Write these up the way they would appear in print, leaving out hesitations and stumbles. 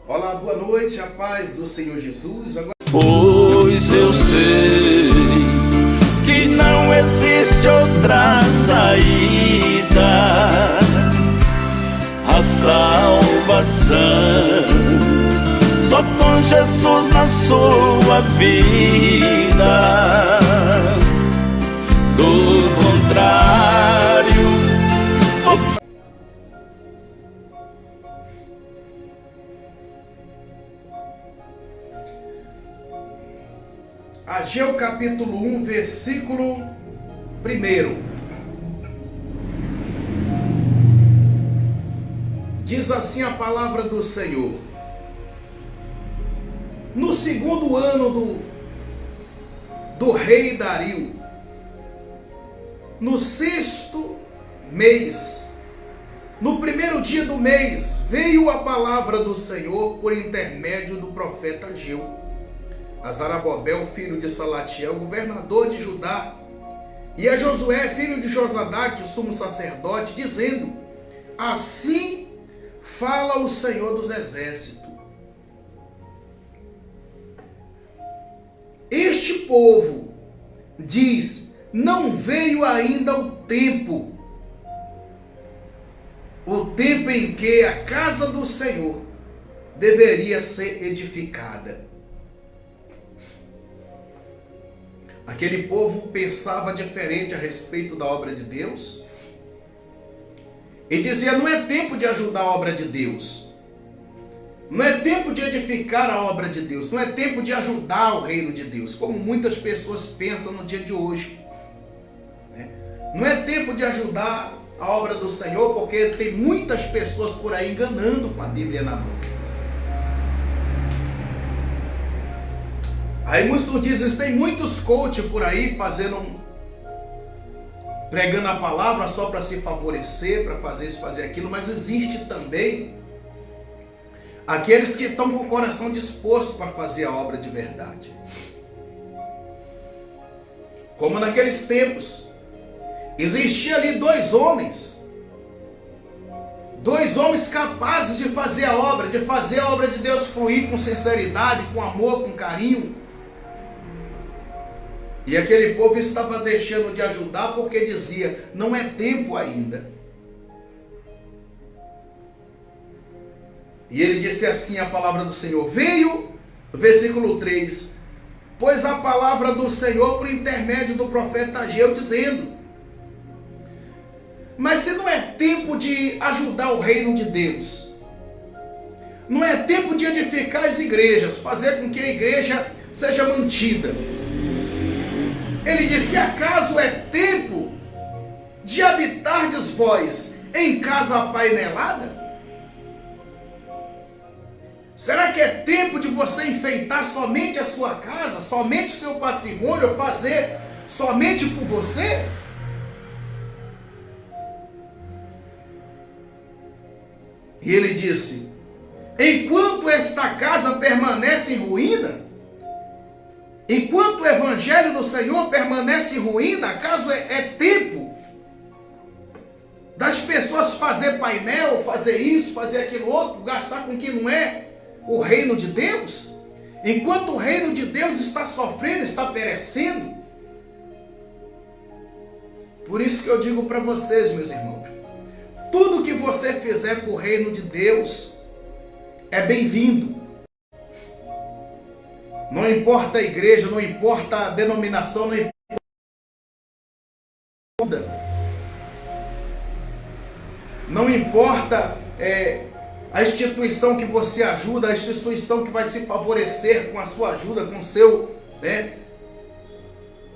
Olá, boa noite, a paz do Senhor Jesus. Pois eu sei que não existe outra saída, a salvação só com Jesus na sua vida. Do contrário, você... Ageu capítulo 1, versículo 1. Diz assim a palavra do Senhor: no segundo ano do rei Dario, no sexto mês, no primeiro dia do mês, veio a palavra do Senhor por intermédio do profeta Ageu a Zarababel, filho de Salatiel, governador de Judá, e a Josué, filho de Josadaque, o sumo sacerdote, dizendo: assim fala o Senhor dos exércitos. Este povo diz: não veio ainda o tempo em que a casa do Senhor deveria ser edificada. Aquele povo pensava diferente a respeito da obra de Deus e dizia: não é tempo de ajudar a obra de Deus, não é tempo de edificar a obra de Deus, não é tempo de ajudar o reino de Deus, como muitas pessoas pensam no dia de hoje. Não é tempo de ajudar a obra do Senhor, porque tem muitas pessoas por aí enganando com a Bíblia na mão. Aí muitos dizem: tem muitos coaches por aí pregando a palavra só para se favorecer, para fazer isso, fazer aquilo, mas existe também aqueles que estão com o coração disposto para fazer a obra de verdade. Como naqueles tempos, existia ali dois homens capazes de fazer a obra de Deus fluir com sinceridade, com amor, com carinho. E aquele povo estava deixando de ajudar porque dizia: não é tempo ainda. E ele disse assim a palavra do Senhor: veio, versículo 3, pois a palavra do Senhor por intermédio do profeta Ageu, dizendo: mas se não é tempo de ajudar o reino de Deus, não é tempo de edificar as igrejas, fazer com que a igreja seja mantida, ele disse: acaso é tempo de habitardes vós em casa apainelada? Será que é tempo de você enfeitar somente a sua casa, somente o seu patrimônio, fazer somente por você? E ele disse: enquanto esta casa permanece em ruína, enquanto o evangelho do Senhor permanece em ruína, acaso é tempo das pessoas fazer painel, fazer isso, fazer aquilo outro, gastar com que não é o reino de Deus? Enquanto o reino de Deus está sofrendo, está perecendo. Por isso que eu digo para vocês, meus irmãos, tudo que você fizer para o reino de Deus é bem-vindo. Não importa a igreja, não importa a denominação, não importa a instituição que você ajuda, a instituição que vai se favorecer com a sua ajuda,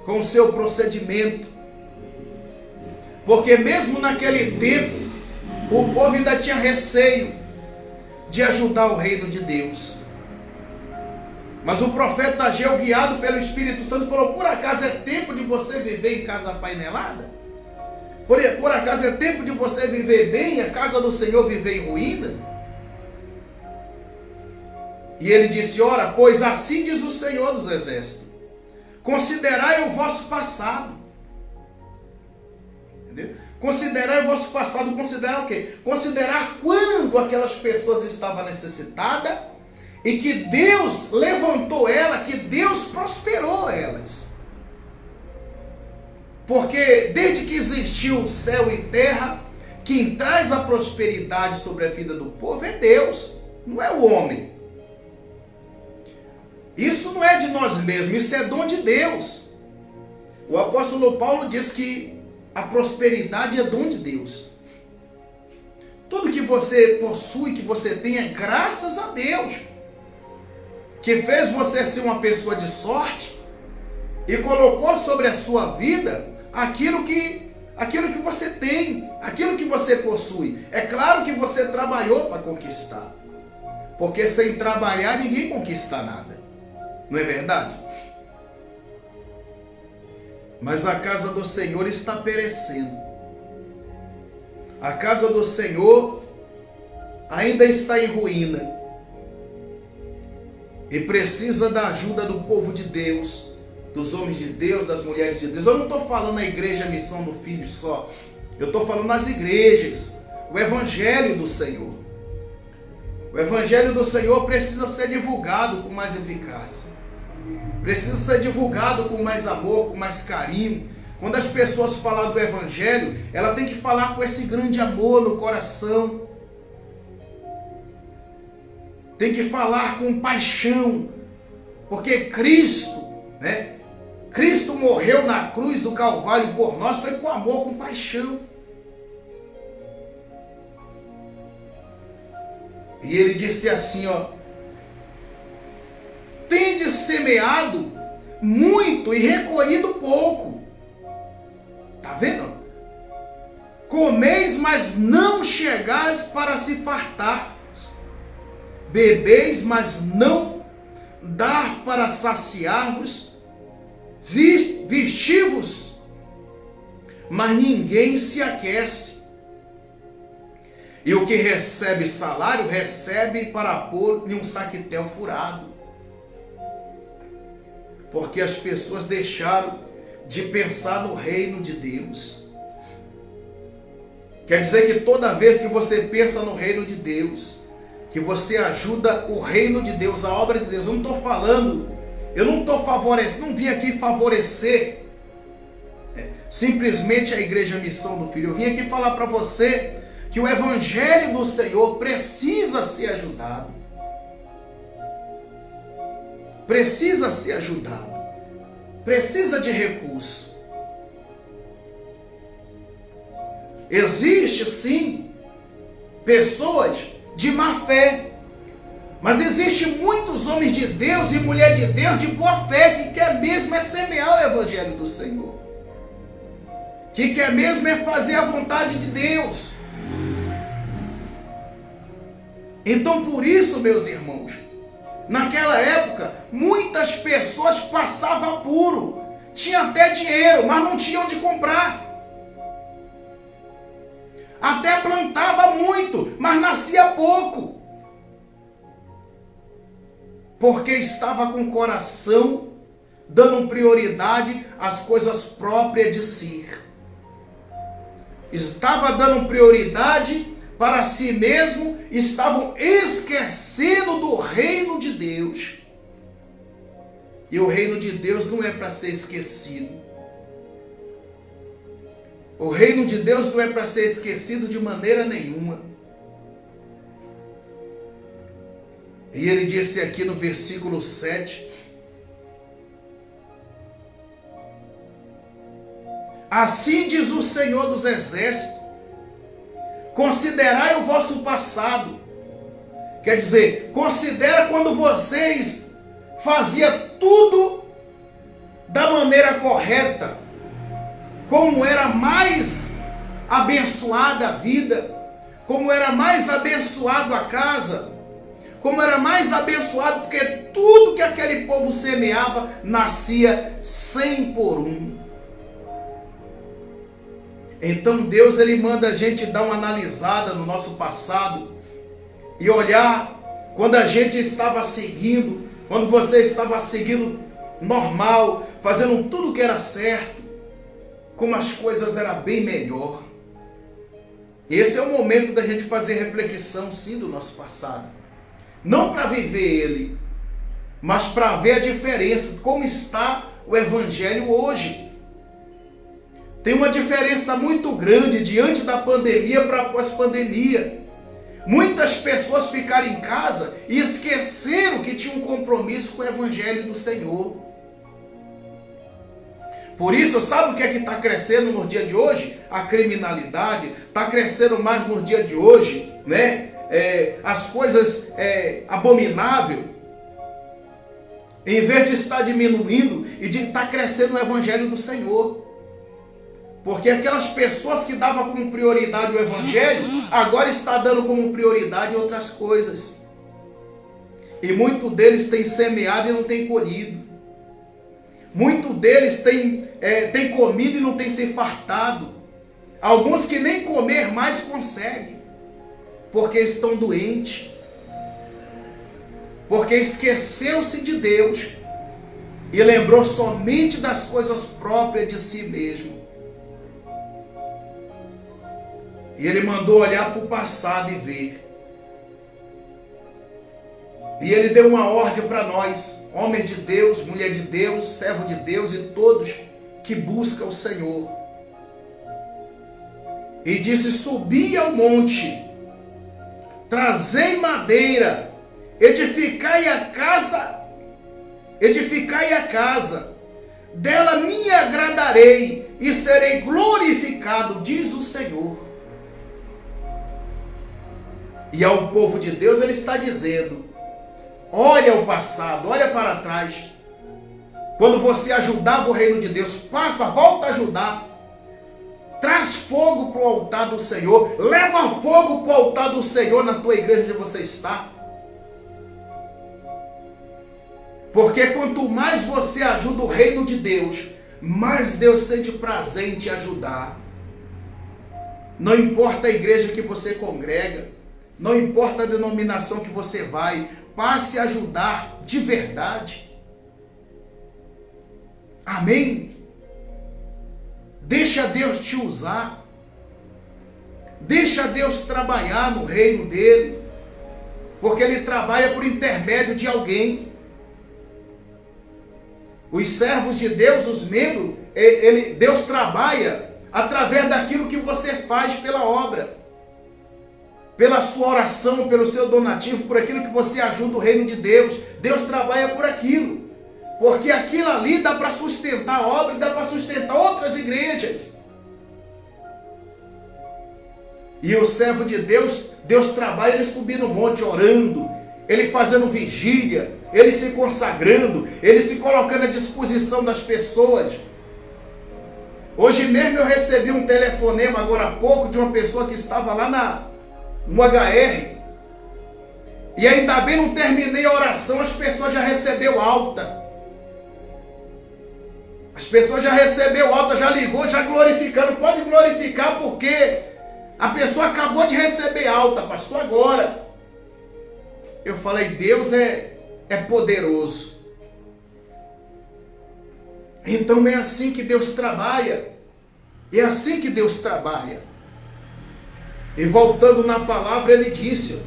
com o seu procedimento. Porque mesmo naquele tempo, o povo ainda tinha receio de ajudar o reino de Deus. Mas o profeta Ageu, guiado pelo Espírito Santo, falou: por acaso é tempo de você viver em casa apainelada? Por acaso é tempo de você viver bem, a casa do Senhor viver em ruína? E ele disse: ora, pois assim diz o Senhor dos exércitos: considerai o vosso passado. Entendeu? Considerar o vosso passado. Considerar o quê? Considerar quando aquelas pessoas estavam necessitadas e que Deus levantou ela, que Deus prosperou elas. Porque desde que existiu céu e terra, quem traz a prosperidade sobre a vida do povo é Deus, não é o homem. Isso não é de nós mesmos, isso é dom de Deus. O apóstolo Paulo diz que a prosperidade é dom de Deus. Tudo que você possui, que você tem, é graças a Deus, que fez você ser uma pessoa de sorte e colocou sobre a sua vida aquilo que você tem, aquilo que você possui. É claro que você trabalhou para conquistar, porque sem trabalhar ninguém conquista nada, não é verdade? Mas a casa do Senhor está perecendo. A casa do Senhor ainda está em ruína e precisa da ajuda do povo de Deus, dos homens de Deus, das mulheres de Deus. Eu não estou falando na igreja Missão do Filho só, eu estou falando nas igrejas, o Evangelho do Senhor. O Evangelho do Senhor precisa ser divulgado com mais eficácia, precisa ser divulgado com mais amor, com mais carinho. Quando as pessoas falam do Evangelho, ela tem que falar com esse grande amor no coração, tem que falar com paixão, porque Cristo, né? Cristo morreu na cruz do Calvário por nós, foi com amor, com paixão. E ele disse assim, ó: tendes semeado muito e recolhido pouco. Tá vendo? Comeis, mas não chegais para se fartar. Bebeis, mas não dá para saciar-vos. Vestivos, mas ninguém se aquece. E o que recebe salário, recebe para pôr em um saquetel furado. Porque as pessoas deixaram de pensar no reino de Deus. Quer dizer que toda vez que você pensa no reino de Deus, que você ajuda o reino de Deus, a obra de Deus, eu não estou favorecendo, não vim aqui favorecer simplesmente a igreja Missão do Filho. Eu vim aqui falar para você que o Evangelho do Senhor precisa ser ajudado. Precisa ser ajudado. Precisa de recurso. Existe sim pessoas de má fé, mas existe muitos homens de Deus e mulheres de Deus de boa fé, que quer mesmo é semear o Evangelho do Senhor, que quer mesmo é fazer a vontade de Deus. Então, por isso, meus irmãos, naquela época, muitas pessoas passavam apuro, tinham até dinheiro, mas não tinham onde comprar. Até plantava muito, mas nascia pouco, porque estava com o coração dando prioridade às coisas próprias de si. Estava dando prioridade para si mesmo, estavam esquecendo do reino de Deus. E o reino de Deus não é para ser esquecido. O reino de Deus não é para ser esquecido de maneira nenhuma. E ele disse aqui no versículo 7: assim diz o Senhor dos Exércitos, considerai o vosso passado. Quer dizer, considera quando vocês faziam tudo da maneira correta, como era mais abençoada a vida, como era mais abençoado a casa, como era mais abençoado, porque tudo que aquele povo semeava nascia 100 por 1. Então Deus, ele manda a gente dar uma analisada no nosso passado e olhar quando a gente estava seguindo, quando você estava seguindo normal, fazendo tudo que era certo, como as coisas eram bem melhor. Esse é o momento da gente fazer reflexão, sim, do nosso passado. não para viver ele, mas para ver a diferença, como está o evangelho hoje. Tem uma diferença muito grande diante da pandemia para pós-pandemia. Muitas pessoas ficaram em casa e esqueceram que tinham um compromisso com o evangelho do Senhor. Por isso, sabe o que é que está crescendo no dia de hoje? A criminalidade está crescendo mais no dia de hoje, né? As coisas abomináveis, em vez de estar diminuindo e de estar crescendo o evangelho do Senhor. Porque aquelas pessoas que davam como prioridade o evangelho, agora está dando como prioridade outras coisas. E muitos deles têm semeado e não têm colhido. Muitos deles têm comido e não têm se fartado. Alguns que nem comer mais conseguem, porque estão doentes. Porque esqueceu-se de Deus e lembrou somente das coisas próprias de si mesmo. E ele mandou olhar para o passado e ver. E ele deu uma ordem para nós, homem de Deus, mulher de Deus, servo de Deus e todos que buscam o Senhor. E disse: subi ao monte, trazei madeira, edificai a casa, dela me agradarei e serei glorificado, diz o Senhor. E ao povo de Deus ele está dizendo: olha o passado, olha para trás. Quando você ajudava o reino de Deus, volta a ajudar. Traz fogo para o altar do Senhor. Leva fogo para o altar do Senhor na tua igreja onde você está. Porque quanto mais você ajuda o reino de Deus, mais Deus sente prazer em te ajudar. Não importa a igreja que você congrega, não importa a denominação que você vai, passe a ajudar de verdade. Amém? Deixa Deus te usar. Deixa Deus trabalhar no reino dele. Porque ele trabalha por intermédio de alguém. Os servos de Deus, os membros, Deus trabalha através daquilo que você faz pela obra. Pela sua oração, pelo seu donativo, por aquilo que você ajuda o reino de Deus. Deus trabalha por aquilo. Porque aquilo ali dá para sustentar a obra e dá para sustentar outras igrejas. E o servo de Deus, Deus trabalha ele subir no monte orando, ele fazendo vigília, ele se consagrando, ele se colocando à disposição das pessoas. Hoje mesmo eu recebi um telefonema agora há pouco de uma pessoa que estava lá no HR. E ainda bem não terminei a oração, as pessoas já receberam alta. As pessoas já receberam alta, já ligou, já glorificando. Pode glorificar porque a pessoa acabou de receber alta, pastor, agora. Eu falei, Deus é poderoso. Então é assim que Deus trabalha. É assim que Deus trabalha. E voltando na palavra, ele disse,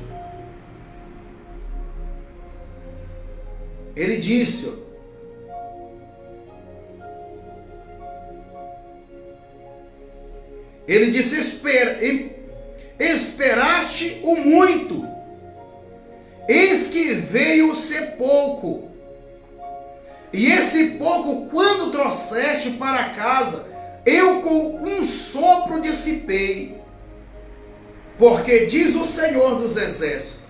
esperaste o muito, eis que veio ser pouco, e esse pouco quando trouxeste para casa, eu com um sopro dissipei. Porque diz o Senhor dos Exércitos,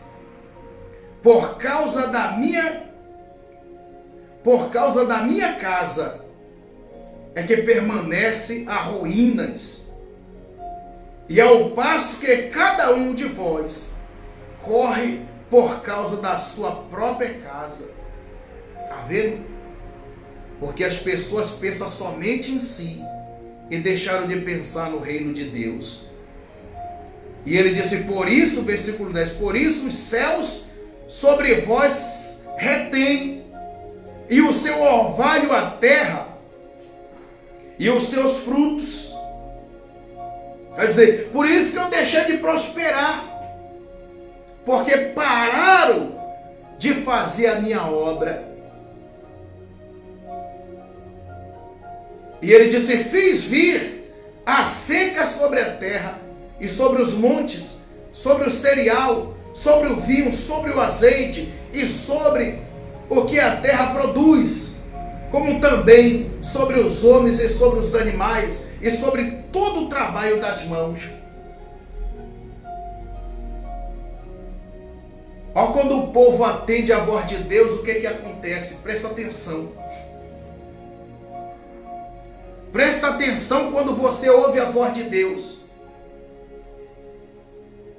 por causa da minha casa é que permanece a ruínas, e ao passo que cada um de vós corre por causa da sua própria casa. Está vendo? Porque as pessoas pensam somente em si e deixaram de pensar no reino de Deus. E ele disse, por isso, versículo 10, por isso os céus sobre vós retêm, e o seu orvalho a terra, e os seus frutos. Quer dizer, por isso que eu deixei de prosperar, porque pararam de fazer a minha obra. E ele disse: fiz vir a seca sobre a terra e sobre os montes, sobre o cereal, sobre o vinho, sobre o azeite e sobre o que a terra produz, como também sobre os homens e sobre os animais e sobre todo o trabalho das mãos. Ó, quando o povo atende à voz de Deus, o que acontece? Presta atenção. Presta atenção quando você ouve a voz de Deus.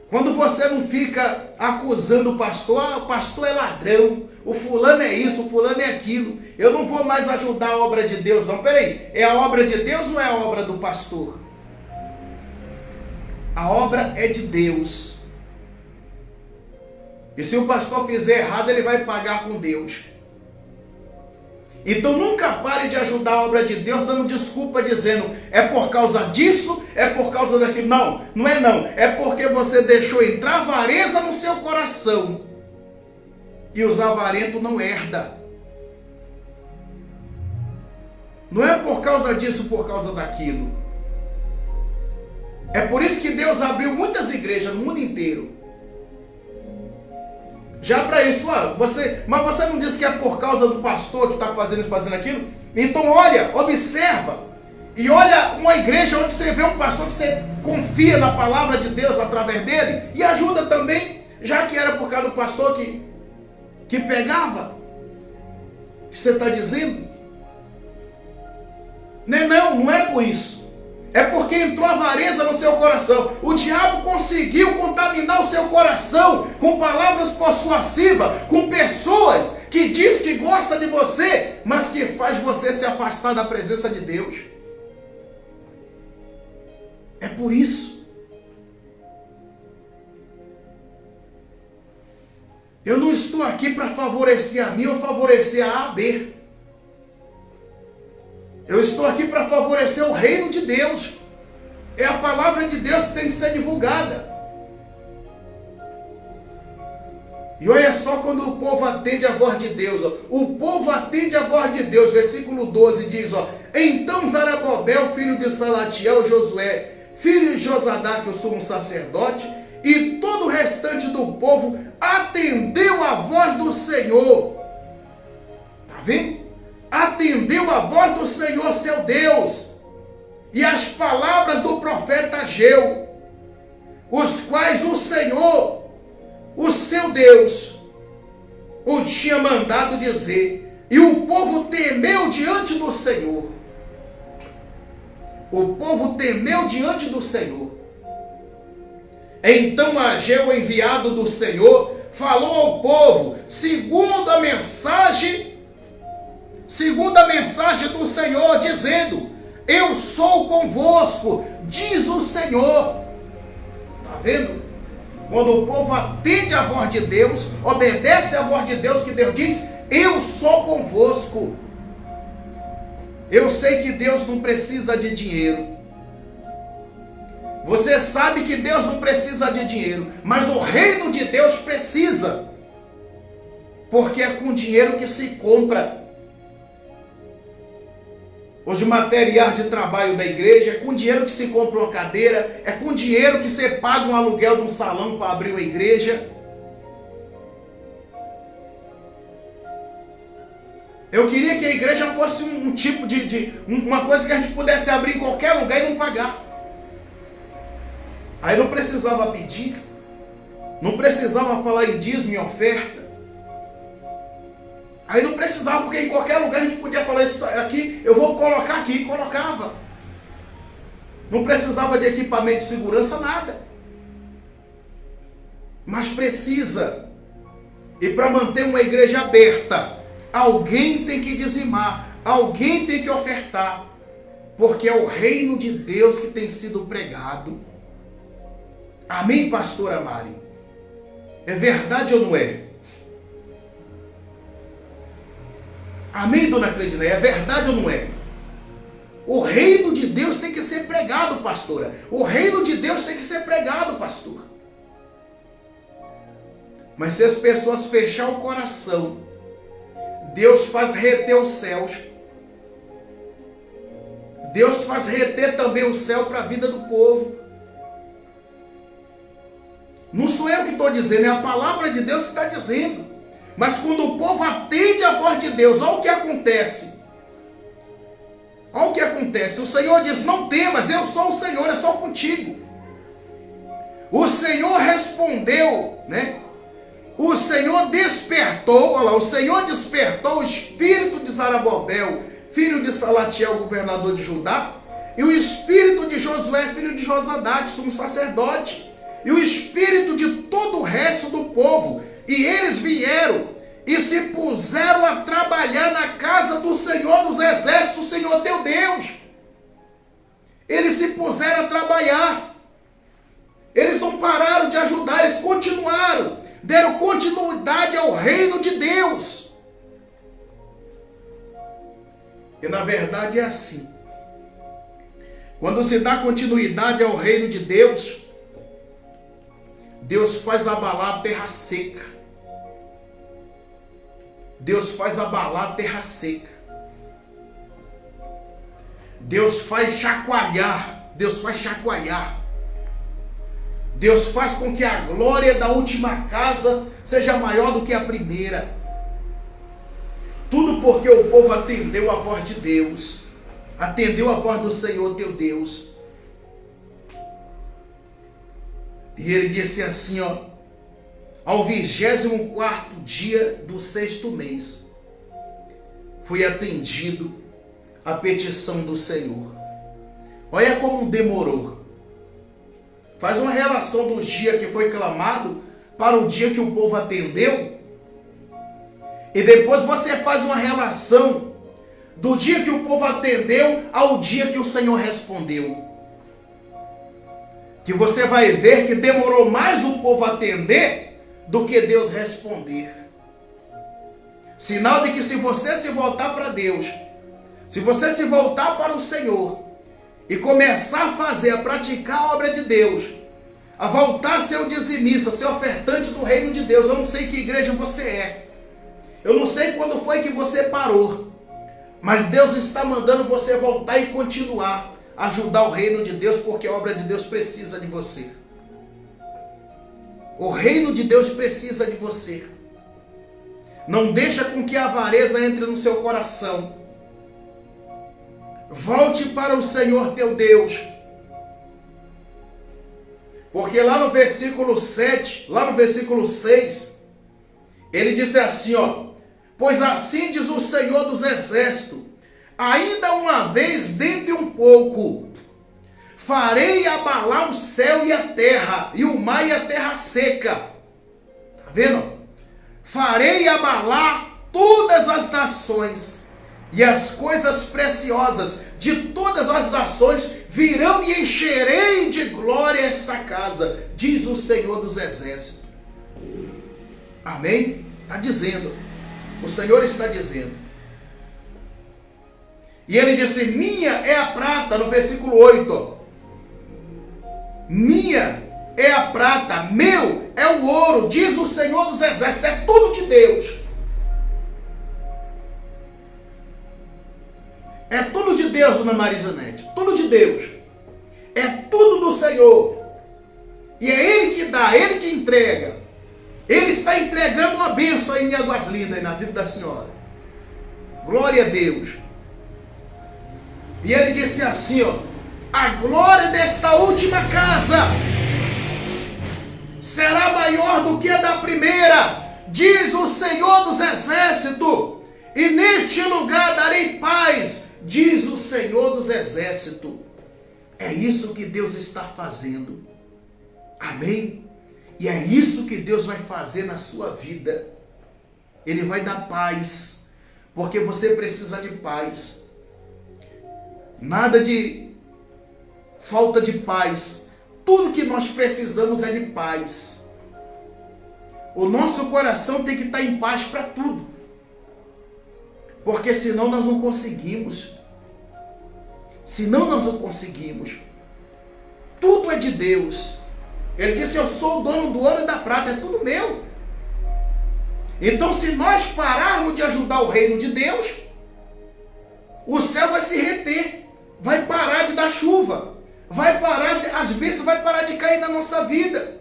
Quando você não fica acusando o pastor: ah, o pastor é ladrão, o fulano é isso, o fulano é aquilo, eu não vou mais ajudar a obra de Deus. Não, peraí, é a obra de Deus ou é a obra do pastor? A obra é de Deus. E se o pastor fizer errado, ele vai pagar com Deus. Então nunca pare de ajudar a obra de Deus dando desculpa, dizendo: é por causa disso, é por causa daquilo. Não, não é não. É porque você deixou entrar avareza no seu coração. E os avarentos não herdam. Não é por causa disso, por causa daquilo. É por isso que Deus abriu muitas igrejas no mundo inteiro. Já para isso, mas você não disse que é por causa do pastor que está fazendo aquilo? Então olha, observa, e olha uma igreja onde você vê um pastor que você confia na palavra de Deus através dele, e ajuda também, já que era por causa do pastor que pegava, que você está dizendo? Não é por isso. É porque entrou avareza no seu coração. O diabo conseguiu contaminar o seu coração com palavras persuasivas, com pessoas que diz que gosta de você, mas que faz você se afastar da presença de Deus. É por isso. Eu não estou aqui para favorecer a mim ou favorecer a B. Eu estou aqui para favorecer o reino de Deus. É a palavra de Deus que tem que ser divulgada. E olha só quando o povo atende a voz de Deus. O povo atende a voz de Deus. Versículo 12 diz: então Zarababel, filho de Salatiel, Josué, filho de Josadaque, o sumo sacerdote, e todo o restante do povo atendeu a voz do Senhor. Está vendo? Atendeu a voz do Senhor seu Deus e as palavras do profeta Ageu, os quais o Senhor, o seu Deus, o tinha mandado dizer, e o povo temeu diante do Senhor. O povo temeu diante do Senhor. Então Ageu, enviado do Senhor, falou ao povo segundo a mensagem do Senhor, dizendo: eu sou convosco, diz o Senhor. Está vendo? Quando o povo atende a voz de Deus, obedece a voz de Deus, que Deus diz: eu sou convosco. Eu sei que Deus não precisa de dinheiro. Você sabe que Deus não precisa de dinheiro, mas o reino de Deus precisa. Porque é com dinheiro que se compra os materiais de trabalho da igreja, é com dinheiro que se compra uma cadeira, é com dinheiro que você paga um aluguel de um salão para abrir uma igreja. Eu queria que a igreja fosse um tipo uma coisa que a gente pudesse abrir em qualquer lugar e não pagar. Aí não precisava pedir, não precisava falar em dízimo e oferta. Aí não precisava, porque em qualquer lugar a gente podia falar: isso aqui, eu vou colocar aqui, e colocava. Não precisava de equipamento de segurança, nada. Mas precisa. E para manter uma igreja aberta, alguém tem que dizimar, alguém tem que ofertar. Porque é o reino de Deus que tem sido pregado. Amém, pastora Mari? É verdade ou não é? Amém, dona Cleidineia? É verdade ou não é? O reino de Deus tem que ser pregado, pastora. O reino de Deus tem que ser pregado, pastor. Mas se as pessoas fechar o coração, Deus faz reter os céus. Deus faz reter também o céu para a vida do povo. Não sou eu que estou dizendo, é a palavra de Deus que está dizendo. Mas quando o povo atende a voz de Deus, olha o que acontece. Olha o que acontece. O Senhor diz, não temas, eu sou o Senhor, eu sou contigo. O Senhor respondeu, né? O Senhor despertou, olha lá, o Senhor despertou o espírito de Zarababel, filho de Salatiel, governador de Judá, e o espírito de Josué, filho de Josadá, sumo sacerdote, e o espírito de todo o resto do povo, e eles vieram e se puseram a trabalhar na casa do Senhor dos exércitos, Senhor teu Deus. Eles se puseram a trabalhar. Eles não pararam de ajudar, eles continuaram, deram continuidade ao reino de Deus. E na verdade é assim. Quando se dá continuidade ao reino de Deus, Deus faz abalar a terra seca. Deus faz abalar a terra seca. Deus faz chacoalhar. Deus faz chacoalhar. Deus faz com que a glória da última casa seja maior do que a primeira. Tudo porque o povo atendeu a voz de Deus. Atendeu a voz do Senhor teu Deus. E ele disse assim, ó, ao 24º dia do 6º mês, foi atendido a petição do Senhor. Olha como demorou. Faz uma relação do dia que foi clamado para o dia que o povo atendeu. E depois você faz uma relação do dia que o povo atendeu ao dia que o Senhor respondeu. Que você vai ver que demorou mais o povo atender do que Deus responder. Sinal de que se você se voltar para Deus, se você se voltar para o Senhor e começar a fazer, a praticar a obra de Deus, a voltar a ser o dizimista, ser ofertante do reino de Deus, eu não sei que igreja você é, eu não sei quando foi que você parou, mas Deus está mandando você voltar e continuar a ajudar o reino de Deus, porque a obra de Deus precisa de você. O reino de Deus precisa de você. Não deixa com que a avareza entre no seu coração. Volte para o Senhor teu Deus. Porque lá no versículo 7, lá no versículo 6, ele disse assim, ó, pois assim diz o Senhor dos exércitos, ainda uma vez dentre um pouco, farei abalar o céu e a terra, e o mar e a terra seca. Tá vendo? Farei abalar todas as nações, e as coisas preciosas de todas as nações virão e encherei de glória esta casa, diz o Senhor dos exércitos. Amém? Está dizendo. O Senhor está dizendo. E ele disse, minha é a prata, no versículo 8. Minha é a prata, meu é o ouro, diz o Senhor dos exércitos, é tudo de Deus. É tudo de Deus, dona Marisanete, tudo de Deus. É tudo do Senhor. E é Ele que dá, Ele que entrega. Ele está entregando uma bênção aí em Águas Lindas, aí na vida da senhora. Glória a Deus. E ele disse assim, ó, a glória desta última casa será maior do que a da primeira, diz o Senhor dos exércitos, e neste lugar darei paz, diz o Senhor dos exércitos. É isso que Deus está fazendo. Amém? E é isso que Deus vai fazer na sua vida. Ele vai dar paz, porque você precisa de paz. Nada de falta de paz. Tudo que nós precisamos é de paz. O nosso coração tem que estar em paz para tudo. Porque senão nós não conseguimos. Senão nós não conseguimos. Tudo é de Deus. Ele disse, eu sou o dono do ouro e da prata, é tudo meu. Então, se nós pararmos de ajudar o reino de Deus, o céu vai se reter, vai parar de dar chuva, as bênçãos vai parar de cair na nossa vida.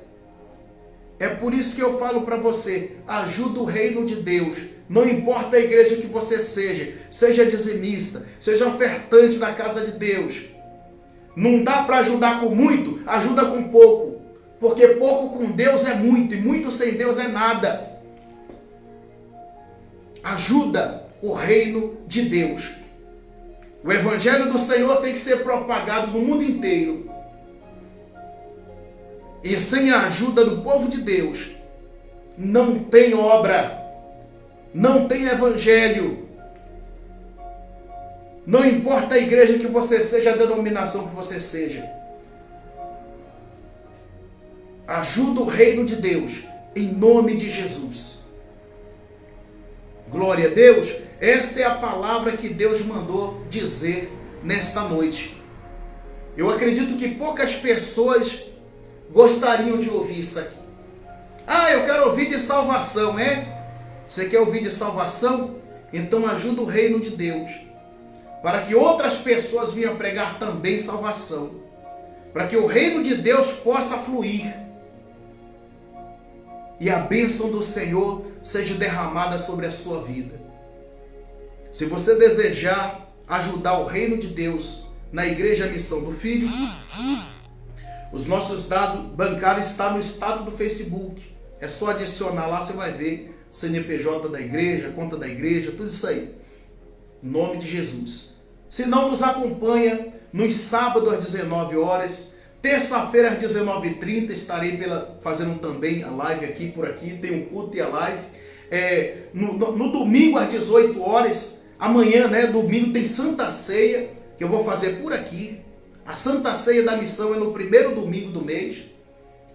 É por isso que eu falo para você, ajuda o reino de Deus. Não importa a igreja que você seja dizimista, seja ofertante da casa de Deus. Não dá para ajudar com muito, ajuda com pouco. Porque pouco com Deus é muito, e muito sem Deus é nada. Ajuda o reino de Deus. O evangelho do Senhor tem que ser propagado no mundo inteiro. E sem a ajuda do povo de Deus, não tem obra, não tem evangelho. Não importa a igreja que você seja, a denominação que você seja. Ajuda o reino de Deus, em nome de Jesus. Glória a Deus. Esta é a palavra que Deus mandou dizer nesta noite. Eu acredito que poucas pessoas gostariam de ouvir isso aqui. Ah, eu quero ouvir de salvação, é? Você quer ouvir de salvação? Então ajuda o reino de Deus, para que outras pessoas venham pregar também salvação, para que o reino de Deus possa fluir e a bênção do Senhor seja derramada sobre a sua vida. Se você desejar ajudar o reino de Deus na Igreja Missão do Filho, os nossos dados bancários estão no status do Facebook. É só adicionar lá, você vai ver CNPJ da igreja, conta da igreja, tudo isso aí. Em nome de Jesus. Se não, nos acompanha nos sábados às 19 horas. Terça-feira às 19h30 estarei fazendo também a live aqui por aqui. Tem um culto e a live. No domingo às 18 horas. Amanhã, domingo, tem Santa Ceia, que eu vou fazer por aqui. A Santa Ceia da Missão é no primeiro domingo do mês.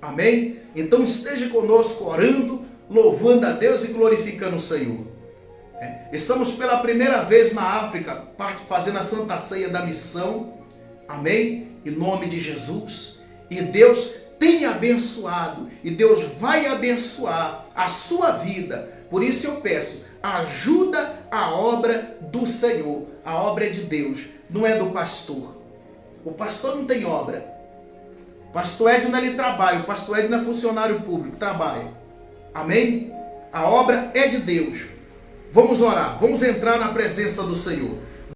Amém? Então esteja conosco orando, louvando a Deus e glorificando o Senhor. Estamos pela primeira vez na África fazendo a Santa Ceia da Missão. Amém? Em nome de Jesus. E Deus tem abençoado. E Deus vai abençoar a sua vida. Por isso eu peço, ajuda a obra do Senhor. A obra é de Deus, não é do pastor. O pastor não tem obra. O pastor Edno, ele trabalha. O pastor Edno é funcionário público, trabalha. Amém? A obra é de Deus. Vamos orar, vamos entrar na presença do Senhor.